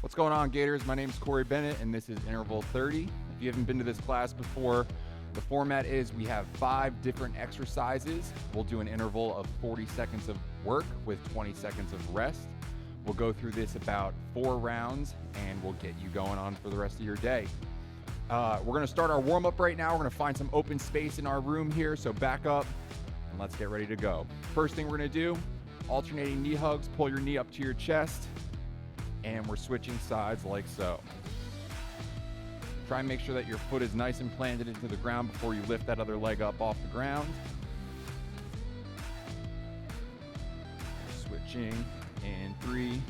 What's going on, Gators? My name is Cory Bennett, and this is Interval 30. If you haven't been to this class before, the format is we have 5 different exercises. We'll do an interval of 40 seconds of work with 20 seconds of rest. We'll go through this about 4 rounds, and we'll get you going on for the rest of your day. We're going to start our warm-up right now. We're going to find some open space in our room here, so back up, and let's get ready to go. First thing we're going to do, alternating knee hugs. Pull your knee up to your chest, and we're switching sides like so. Try and make sure that your foot is nice and planted into the ground before you lift that other leg up off the ground. Switching in 3,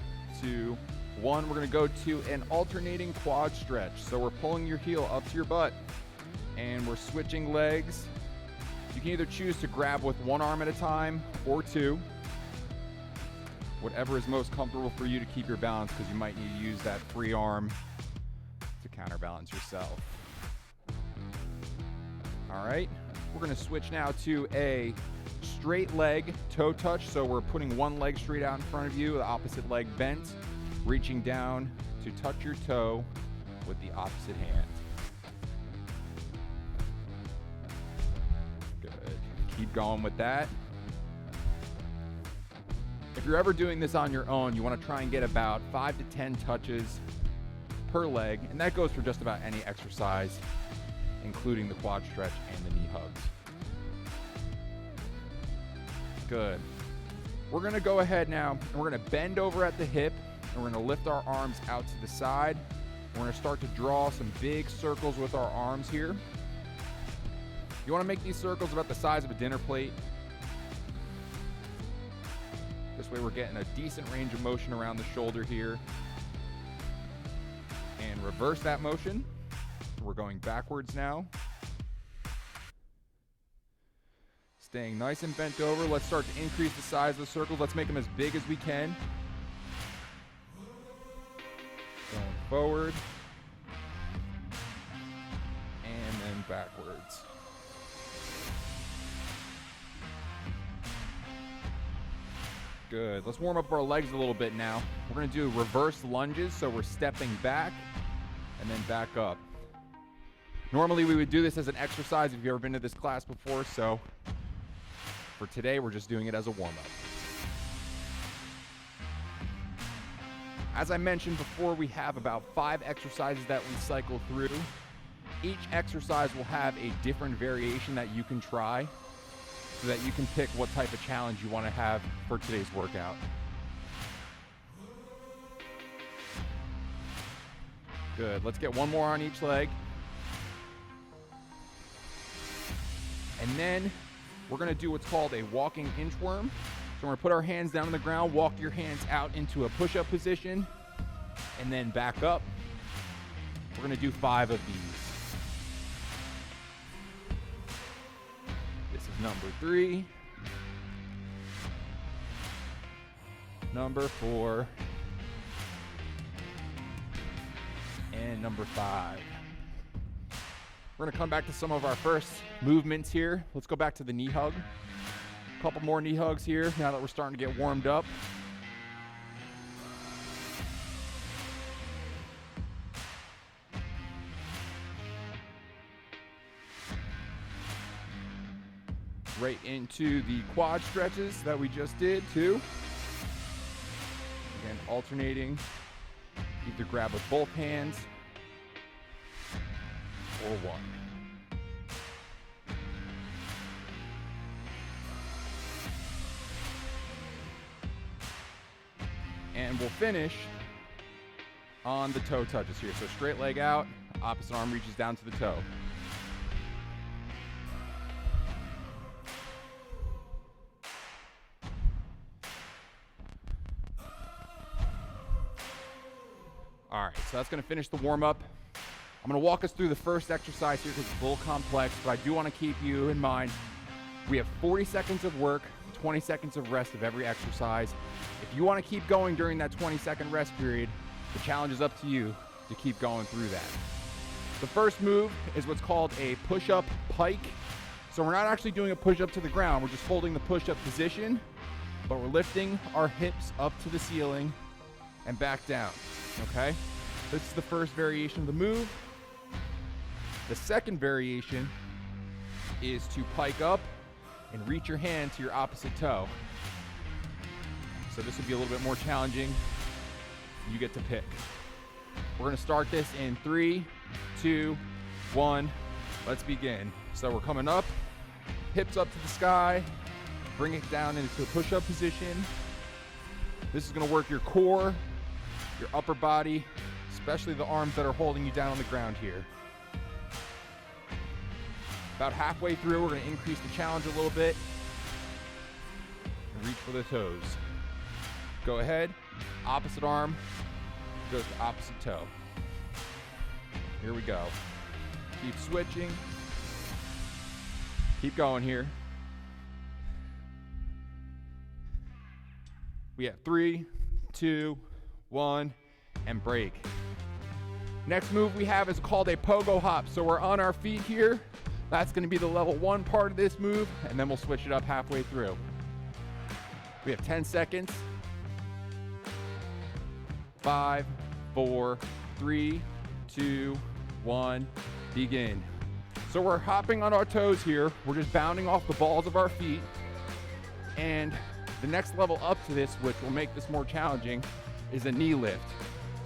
2, 1. We're going to go to an alternating quad stretch. So we're pulling your heel up to your butt, and we're switching legs. You can either choose to grab with one arm at a time or 2. Whatever is most comfortable for you to keep your balance, because you might need to use that free arm to counterbalance yourself. All right, we're going to switch now to a straight leg toe touch. So we're putting one leg straight out in front of you, the opposite leg bent, reaching down to touch your toe with the opposite hand. Good. Keep going with that. If you're ever doing this on your own, you want to try and get about 5 to 10 touches per leg, and that goes for just about any exercise, including the quad stretch and the knee hugs. Good. We're going to go ahead now, and we're going to bend over at the hip, and we're going to lift our arms out to the side. We're going to start to draw some big circles with our arms here. You want to make these circles about the size of a dinner plate. This way we're getting a decent range of motion around the shoulder here. And reverse that motion. We're going backwards now. Staying nice and bent over. Let's start to increase the size of the circles. Let's make them as big as we can. Going forward. And then backwards. Good. Let's warm up our legs a little bit now. We're going to do reverse lunges, so we're stepping back and then back up. Normally we would do this as an exercise if you've ever been to this class before, so for today we're just doing it as a warm-up. As I mentioned before, we have about 5 exercises that we cycle through. Each exercise will have a different variation that you can try, so that you can pick what type of challenge you want to have for today's workout. Good. Let's get one more on each leg. And then we're going to do what's called a walking inchworm. So we're going to put our hands down on the ground, walk your hands out into a push-up position, and then back up. We're going to do 5 of these. Number 3, number 4, and number 5. We're going to come back to some of our first movements here. Let's go back to the knee hug. A couple more knee hugs here now that we're starting to get warmed up. Right into the quad stretches that we just did too. Again, alternating. Either grab with both hands or one. And we'll finish on the toe touches here. So straight leg out, opposite arm reaches down to the toe. All right, so that's going to finish the warm-up. I'm going to walk us through the first exercise here because it's a little complex, but I do want to keep you in mind. We have 40 seconds of work, 20 seconds of rest of every exercise. If you want to keep going during that 20-second rest period, the challenge is up to you to keep going through that. The first move is what's called a push-up pike. So we're not actually doing a push-up to the ground. We're just holding the push-up position, but we're lifting our hips up to the ceiling and back down. okay? This is the first variation of the move. The second variation is to pike up and reach your hand to your opposite toe. So this will be a little bit more challenging. You get to pick. We're gonna start this in 3, 2, 1. Let's begin. So we're coming up, hips up to the sky, bring it down into a push-up position. This is gonna work your core, your upper body, especially the arms that are holding you down on the ground here. About halfway through, we're gonna increase the challenge a little bit and reach for the toes. Go ahead, opposite arm goes to opposite toe. Here we go. Keep switching. Keep going here. We have 3, 2, 1, and break. Next move we have is called a pogo hop. So we're on our feet here. That's gonna be the level 1 part of this move, and then we'll switch it up halfway through. We have 10 seconds. 5, 4, 3, 2, 1, begin. So we're hopping on our toes here. We're just bounding off the balls of our feet. And the next level up to this, which will make this more challenging, is a knee lift.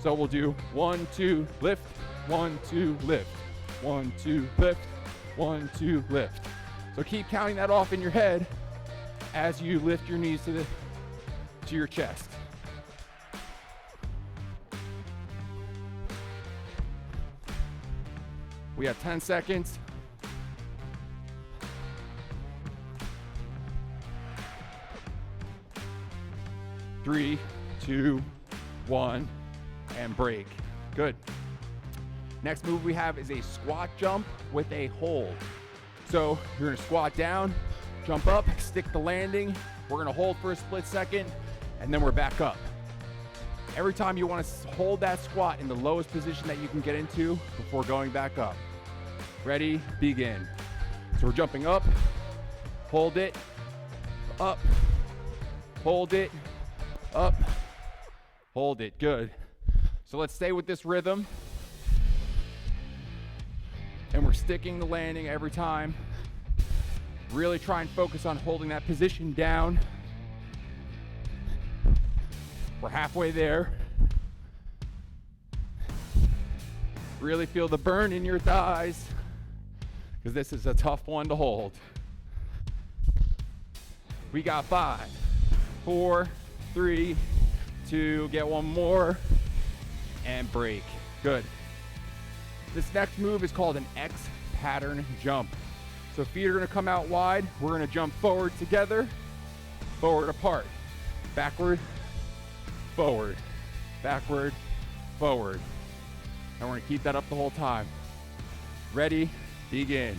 So we'll do 1, 2, lift, 1, 2, lift, 1, 2, lift, 1, 2, lift. So keep counting that off in your head as you lift your knees to your chest. We have 10 seconds. 3, 2, 1, and break. Good. Next move we have is a squat jump with a hold. So you're gonna squat down, jump up, stick the landing. We're gonna hold for a split second, and then we're back up. Every time you wanna hold that squat in the lowest position that you can get into before going back up. Ready, begin. So we're jumping up, hold it, up, hold it, up, hold it, good. So let's stay with this rhythm. And we're sticking the landing every time. Really try and focus on holding that position down. We're halfway there. Really feel the burn in your thighs, because this is a tough one to hold. We got 5, 4, 3, 2, get one more, and break. Good. This next move is called an X pattern jump. So feet are gonna come out wide. We're gonna jump forward together, forward apart, backward, forward, backward, forward. And we're gonna keep that up the whole time. Ready, begin.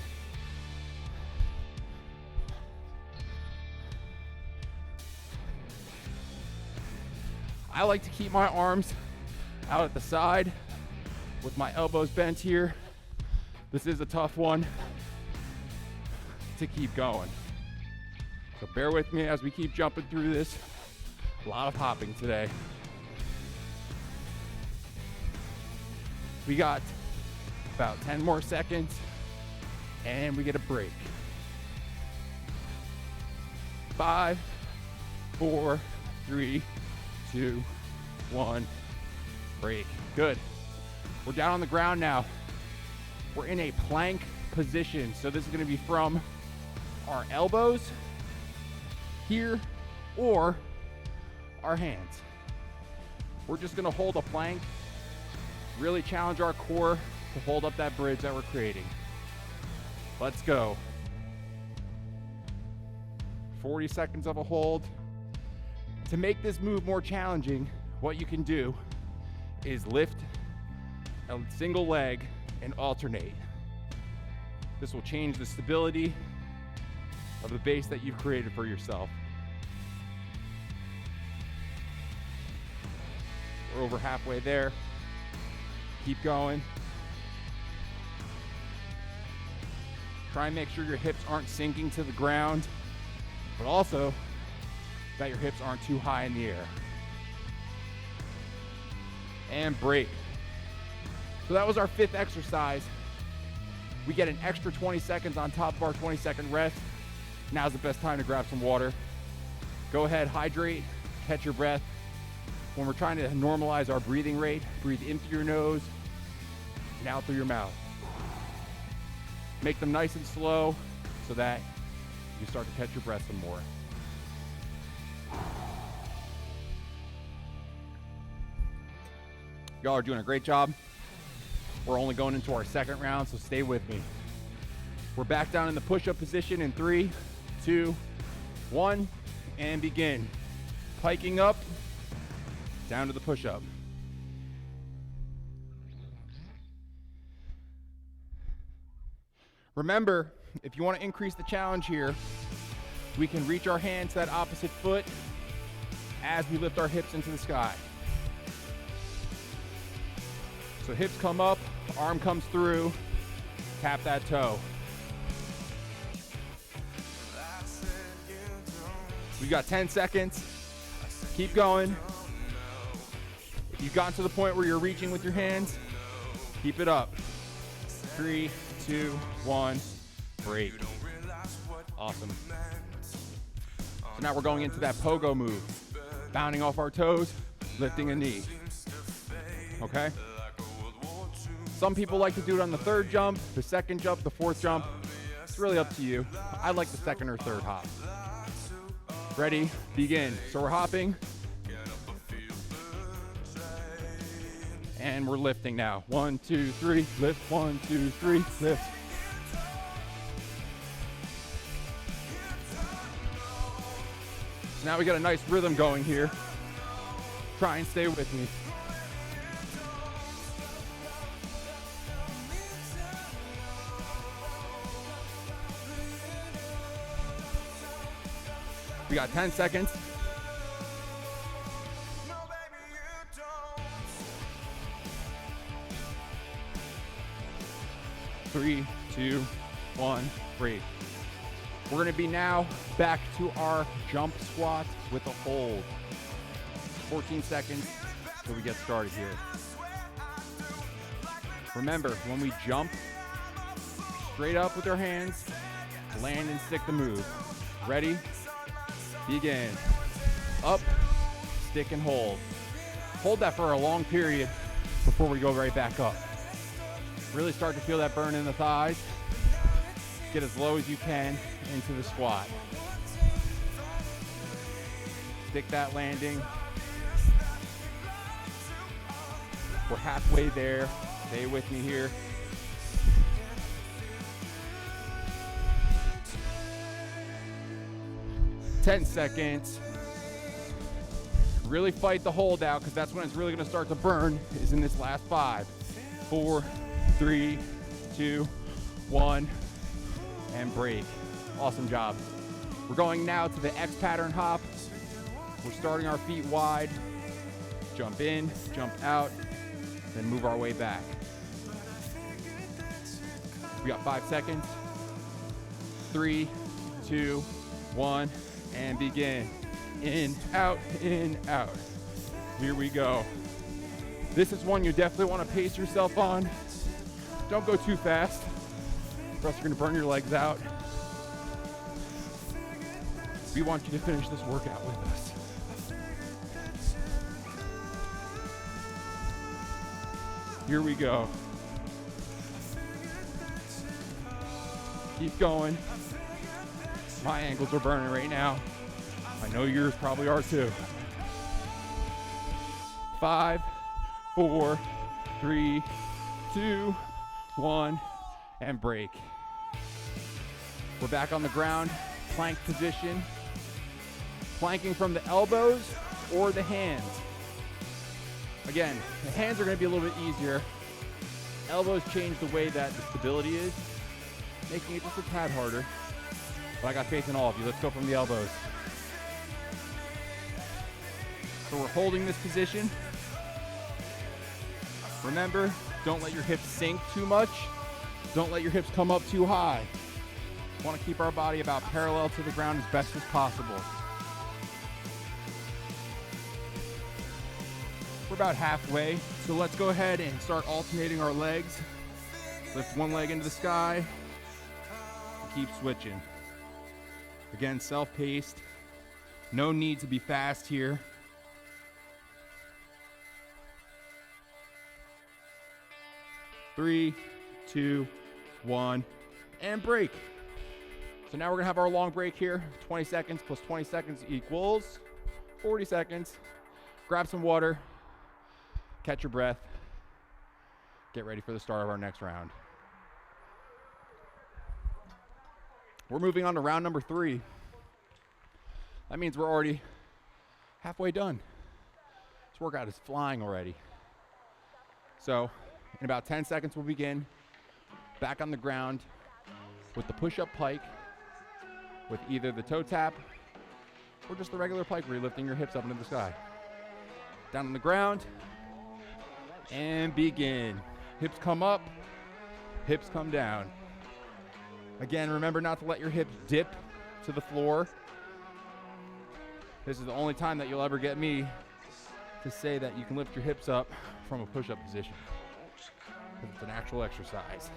I like to keep my arms out at the side with my elbows bent here. This is a tough one to keep going. So bear with me as we keep jumping through this. A lot of hopping today. We got about 10 more seconds and we get a break. 5, 4, 3, 2, 1, break. Good. We're down on the ground now. We're in a plank position. So this is gonna be from our elbows here or our hands. We're just gonna hold a plank, really challenge our core to hold up that bridge that we're creating. Let's go. 40 seconds of a hold. To make this move more challenging, what you can do is lift a single leg and alternate. This will change the stability of the base that you've created for yourself. We're over halfway there. Keep going. Try and make sure your hips aren't sinking to the ground, but also that your hips aren't too high in the air. and break. So that was our 5th exercise. We get an extra 20 seconds on top of our 20-second rest. Now's the best time to grab some water. Go ahead, hydrate, catch your breath. When we're trying to normalize our breathing rate, breathe in through your nose and out through your mouth. Make them nice and slow so that you start to catch your breath some more. Y'all are doing a great job. We're only going into our 2nd round, so stay with me. We're back down in the push-up position in 3, 2, 1, and begin. Piking up, down to the push-up. Remember, if you want to increase the challenge here, we can reach our hand to that opposite foot as we lift our hips into the sky. So hips come up, arm comes through, tap that toe. We got 10 seconds. Keep going. If you've gotten to the point where you're reaching with your hands, keep it up. 3, 2, 1, break. Awesome. So now we're going into that pogo move. Bounding off our toes, lifting a knee. Okay? Some people like to do it on the 3rd jump, the 2nd jump, the 4th jump. It's really up to you. I like the 2nd or 3rd hop. Ready, begin. So we're hopping. And we're lifting now. 1, 2, 3, lift. 1, 2, 3, lift. So now we got a nice rhythm going here. Try and stay with me. We got 10 seconds. Three, 2, 1, break. We're gonna be now back to our jump squat with a hold. 14 seconds till we get started here. Remember, when we jump, straight up with our hands, land and stick the move. Ready? Begin. Up, stick and hold. Hold that for a long period before we go right back up. Really start to feel that burn in the thighs. Get as low as you can into the squat. Stick that landing. We're halfway there. Stay with me here. Ten seconds. Really fight the hold out because that's when it's really going to start to burn, is in this last 5, 4, 3, 2, 1, and break. Awesome job. We're going now to the X pattern hop. We're starting our feet wide. Jump in, jump out, then move our way back. We got 5 seconds. 3, 2, 1, and begin. In, out, out. Here we go. This is one you definitely want to pace yourself on. Don't go too fast, or else you're going to burn your legs out. We want you to finish this workout with us. Here we go. Keep going. My ankles are burning right now. I know yours probably are too. 5, 4, 3, 2, 1, and break. We're back on the ground, plank position. Planking from the elbows or the hands. Again, the hands are going to be a little bit easier. Elbows change the way that the stability is, making it just a tad harder. But I got faith in all of you. Let's go from the elbows. So we're holding this position. Remember, don't let your hips sink too much. Don't let your hips come up too high. We want to keep our body about parallel to the ground as best as possible. We're about halfway. So let's go ahead and start alternating our legs. Lift one leg into the sky. Keep switching. Again, self-paced. No need to be fast here. Three, two, one, and break. So now we're gonna have our long break here. 20 seconds plus 20 seconds equals 40 seconds. Grab some water, catch your breath, get ready for the start of our next round. We're moving on to round number 3. That means we're already halfway done. This workout is flying already. So in about 10 seconds we'll begin. Back on the ground with the push-up pike with either the toe tap or just the regular pike where you're lifting your hips up into the sky. Down on the ground and begin. Hips come up, hips come down. Again, remember not to let your hips dip to the floor. This is the only time that you'll ever get me to say that you can lift your hips up from a push-up position. It's an actual exercise.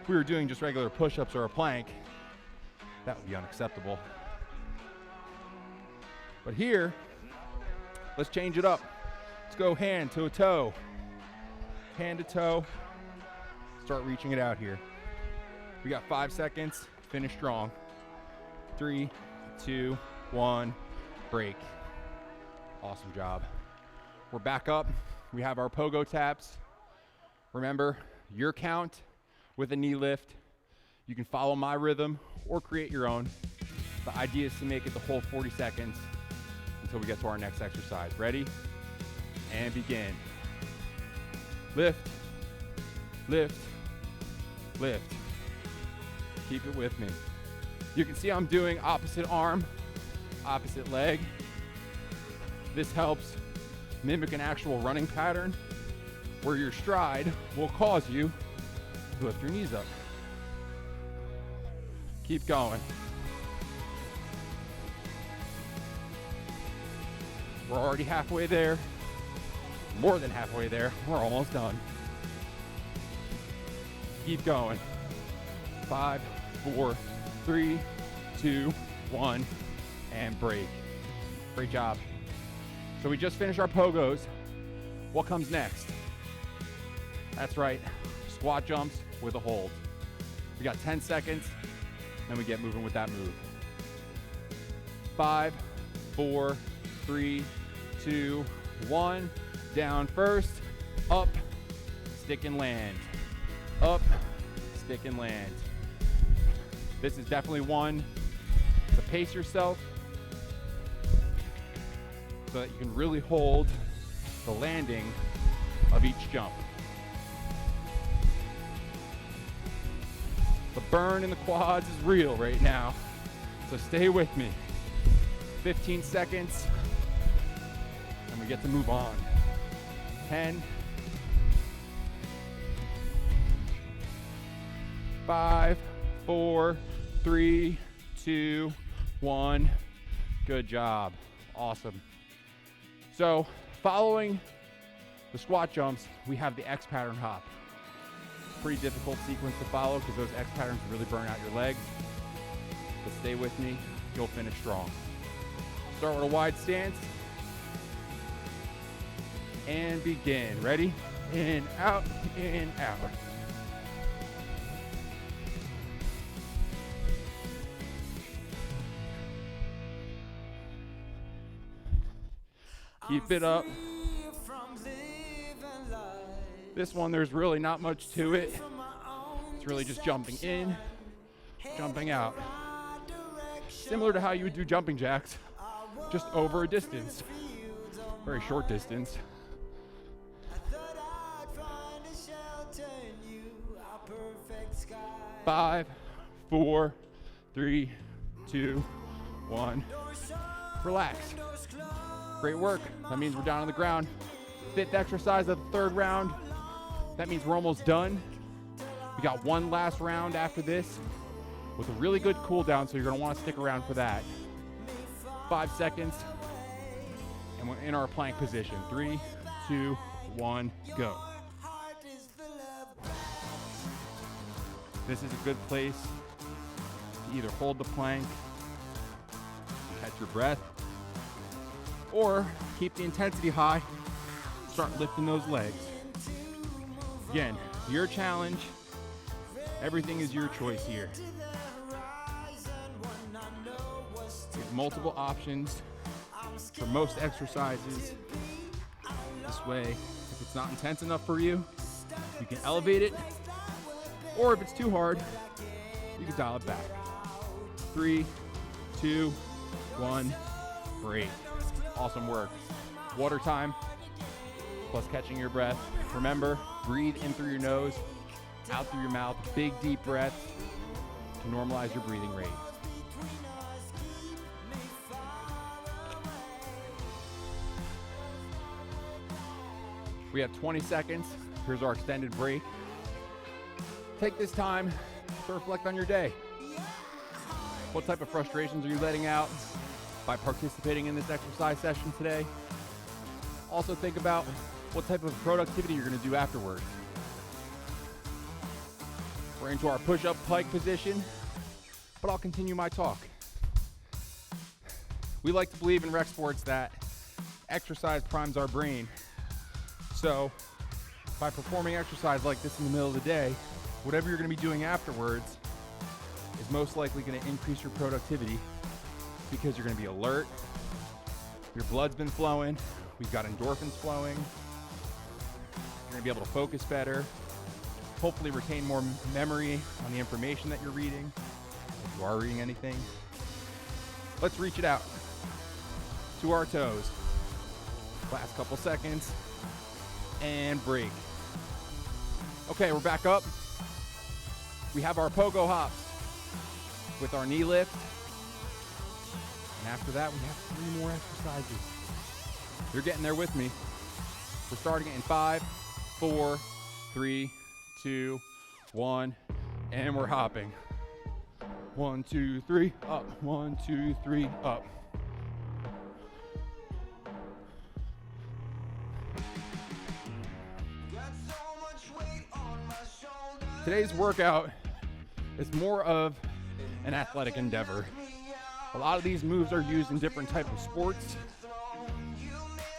If we were doing just regular push-ups or a plank, that would be unacceptable. But here, let's change it up. Let's go hand to a toe. Hand to toe. Start reaching it out here. We got 5 seconds. Finish strong. 3, 2, 1, break. Awesome job. We're back up. We have our pogo taps. Remember, your count with a knee lift. You can follow my rhythm or create your own. The idea is to make it the whole 40 seconds until we get to our next exercise. Ready? And begin. Lift, lift, lift. Keep it with me. You can see I'm doing opposite arm, opposite leg. This helps mimic an actual running pattern where your stride will cause you to lift your knees up. Keep going. We're already halfway there. More than halfway there. We're almost done. Keep going. 5, 4, 3, 2, 1, and break. Great job. So we just finished our pogos. What comes next? That's right, squat jumps with a hold. We got 10 seconds, then we get moving with that move. 5, 4, 3, 2, 1. Down first, up, stick and land. Up, stick and land. This is definitely one to pace yourself so that you can really hold the landing of each jump. The burn in the quads is real right now, so stay with me. 15 seconds, and we get to move on. 10, 5, 4, 3, 2, 1. Good job. Awesome. So, following the squat jumps, we have the X pattern hop. Pretty difficult sequence to follow because those X patterns really burn out your legs. But stay with me, you'll finish strong. Start with a wide stance. And begin. Ready? In, out, in, out. Keep it up. This one, there's really not much to it. It's really just jumping in, jumping out. Similar to how you would do jumping jacks, just over a distance. Very short distance. 5, 4, 3, 2, 1. Relax. Great work. That means we're down on the ground. 5th exercise of the 3rd round. That means we're almost done. We got one last round after this with a really good cool down, so you're going to want to stick around for that. 5 seconds. And we're in our plank position. 3, 2, 1, go. This is a good place to either hold the plank, catch your breath, or keep the intensity high, start lifting those legs. Again, your challenge, everything is your choice here. There's multiple options for most exercises. This way, if it's not intense enough for you, you can elevate it, or if it's too hard, you can dial it back. 3, 2, 1, break. Awesome work. Water time, plus catching your breath. Remember, breathe in through your nose, out through your mouth. Big, deep breaths to normalize your breathing rate. We have 20 seconds. Here's our extended break. Take this time to reflect on your day. What type of frustrations are you letting out by participating in this exercise session today? Also think about what type of productivity you're going to do afterwards. We're into our push-up pike position, but I'll continue my talk. We like to believe in rec sports that exercise primes our brain. So by performing exercise like this in the middle of the day, whatever you're going to be doing afterwards is most likely going to increase your productivity because you're going to be alert, your blood's been flowing, we've got endorphins flowing, you're going to be able to focus better, hopefully retain more memory on the information that you're reading, if you are reading anything. Let's reach it out to our toes. Last couple seconds, and break. Okay, we're back up. We have our pogo hops with our knee lift. And after that, we have 3 more exercises. You're getting there with me. We're starting it in 5, 4, 3, 2, 1, and we're hopping. 1, 2, 3, up. 1, 2, 3, up. Today's workout is more of an athletic endeavor. A lot of these moves are used in different types of sports,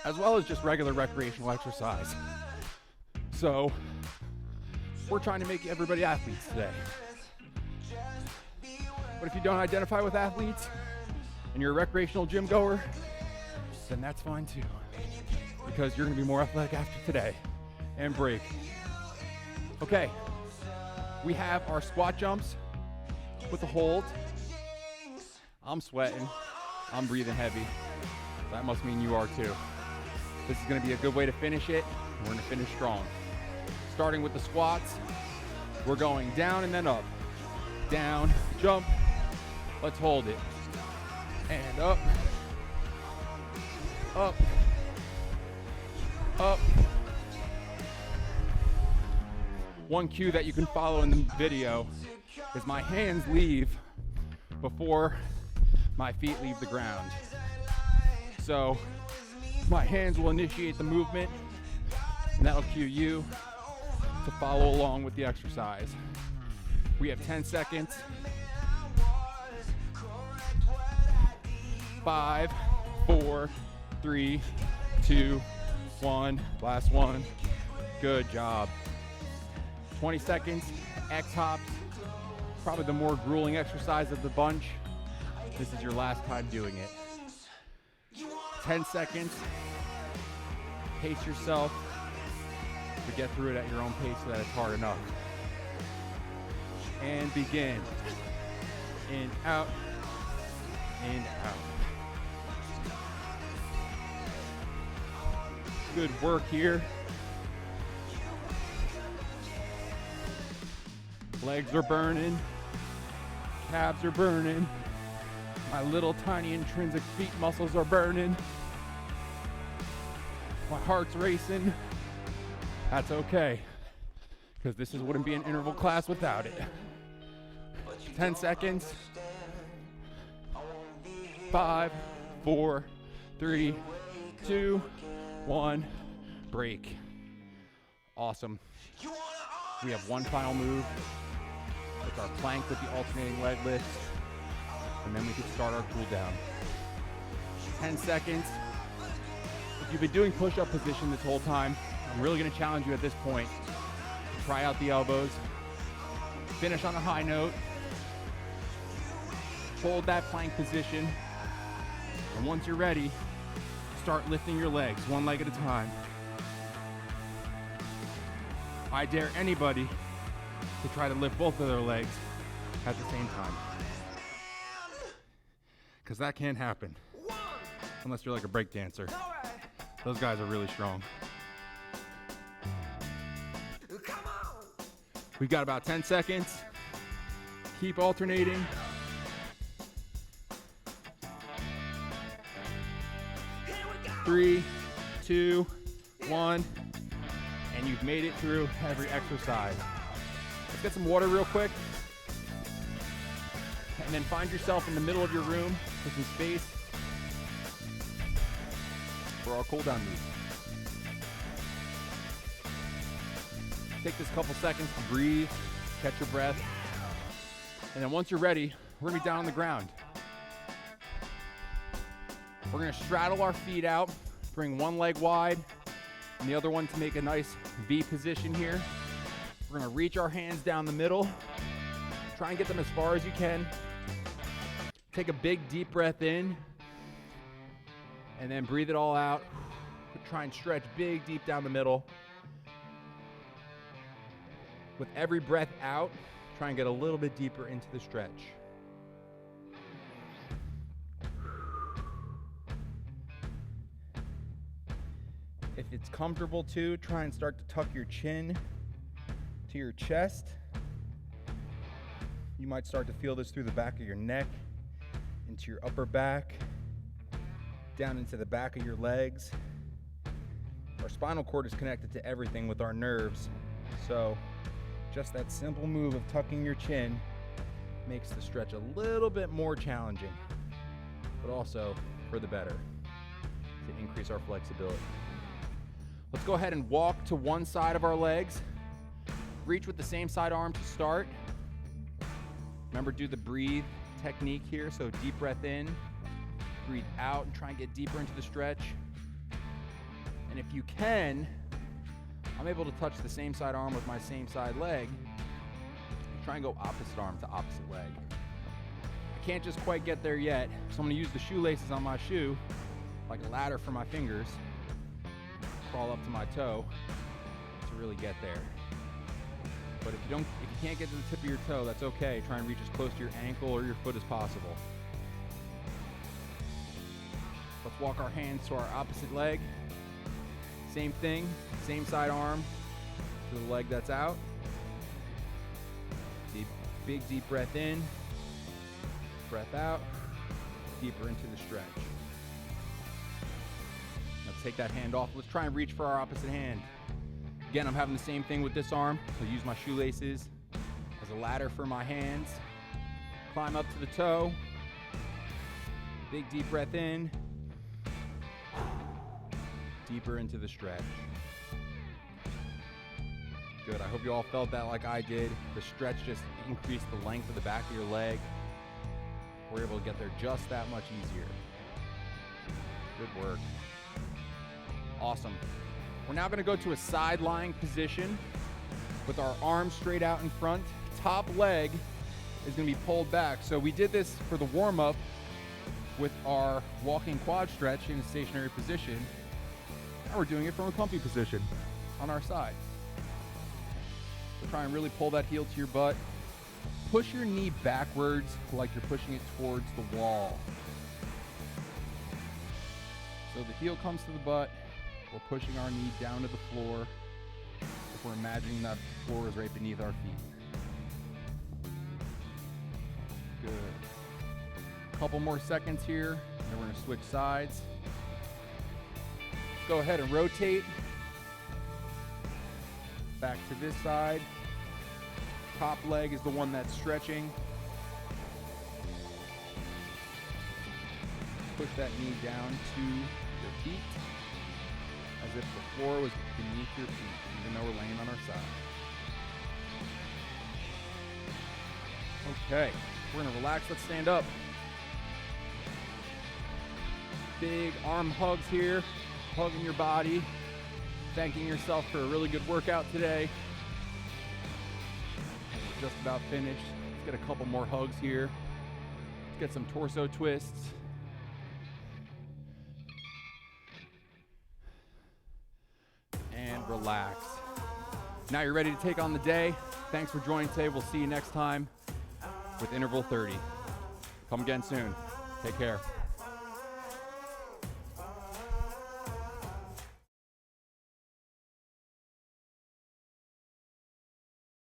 as well as just regular recreational exercise. So, we're trying to make everybody athletes today. But if you don't identify with athletes, and you're a recreational gym goer, then that's fine too. Because you're gonna be more athletic after today. And break. Okay. We have our squat jumps with a hold. I'm sweating. I'm breathing heavy. That must mean you are too. This is going to be a good way to finish it. We're going to finish strong. Starting with the squats, we're going down and then up. Down, jump. Let's hold it. And up. Up. Up. One cue that you can follow in the video is my hands leave before my feet leave the ground. So my hands will initiate the movement, and that'll cue you to follow along with the exercise. We have 10 seconds. 5, 4, 3, 2, 1. Last one. Good job. 20 seconds, X hops, probably the more grueling exercise of the bunch. This is your last time doing it. 10 seconds, pace yourself to get through it at your own pace so that it's hard enough. And begin. In, out, in, out. Good work here. Legs are burning, calves are burning, my little tiny intrinsic feet muscles are burning, my heart's racing. That's okay, because this wouldn't be an interval class without it. 10 seconds. 5, 4, 3, 2, 1, break. Awesome. We have one final move. It's our plank with the alternating leg lift. And then we can start our cool down. 10 seconds. If you've been doing push-up position this whole time, I'm really gonna challenge you at this point to try out the elbows. Finish on a high note. Hold that plank position. And once you're ready, start lifting your legs one leg at a time. I dare anybody to try to lift both of their legs at the same time. Because that can't happen. Unless you're like a break dancer. Those guys are really strong. We've got about 10 seconds. Keep alternating. Three, 2, 1, and you've made it through every exercise. Let's get some water real quick. And then find yourself in the middle of your room with some space for our cool down move. Take this couple seconds to breathe, catch your breath. And then once you're ready, we're gonna be down on the ground. We're gonna straddle our feet out, bring one leg wide and the other one to make a nice V position here. We're gonna reach our hands down the middle, try and get them as far as you can. Take a big deep breath in and then breathe it all out. Try and stretch big deep down the middle. With every breath out, try and get a little bit deeper into the stretch. If it's comfortable to, try and start to tuck your chin to your chest. You might start to feel this through the back of your neck, into your upper back, down into the back of your legs. Our spinal cord is connected to everything with our nerves, so just that simple move of tucking your chin makes the stretch a little bit more challenging, but also for the better, to increase our flexibility. Let's go ahead and walk to one side of our legs. Reach with the same side arm to start. Remember, do the breathe technique here. So deep breath in, breathe out, and try and get deeper into the stretch. And if you can, I'm able to touch the same side arm with my same side leg. Try and go opposite arm to opposite leg. I can't just quite get there yet, so I'm gonna use the shoelaces on my shoe like a ladder for my fingers. Crawl up to my toe to really get there. But if you can't get to the tip of your toe, that's okay. Try and reach as close to your ankle or your foot as possible. Let's walk our hands to our opposite leg. Same thing, same side arm to the leg that's out. Big deep breath in, breath out, deeper into the stretch. Let's take that hand off. Let's try and reach for our opposite hand. Again, I'm having the same thing with this arm, so use my shoelaces as a ladder for my hands. Climb up to the toe. Big deep breath in. Deeper into the stretch. Good, I hope you all felt that like I did. The stretch just increased the length of the back of your leg. We're able to get there just that much easier. Good work. Awesome. We're now gonna go to a side lying position with our arms straight out in front. Top leg is gonna be pulled back. So we did this for the warm up with our walking quad stretch in a stationary position. Now we're doing it from a comfy position on our side. So try and really pull that heel to your butt. Push your knee backwards like you're pushing it towards the wall. So the heel comes to the butt. We're pushing our knee down to the floor. If we're imagining that the floor is right beneath our feet. Good. Couple more seconds here, and then we're gonna switch sides. Let's go ahead and rotate. Back to this side. Top leg is the one that's stretching. Push that knee down to your feet. as if the floor was beneath your feet, even though we're laying on our side. Okay, we're gonna relax, let's stand up. Big arm hugs here, hugging your body, thanking yourself for a really good workout today. We're just about finished. Let's get a couple more hugs here. Let's get some torso twists. And relax. Now you're ready to take on the day. Thanks for joining today. We'll see you next time with Interval 30. Come again soon. Take care.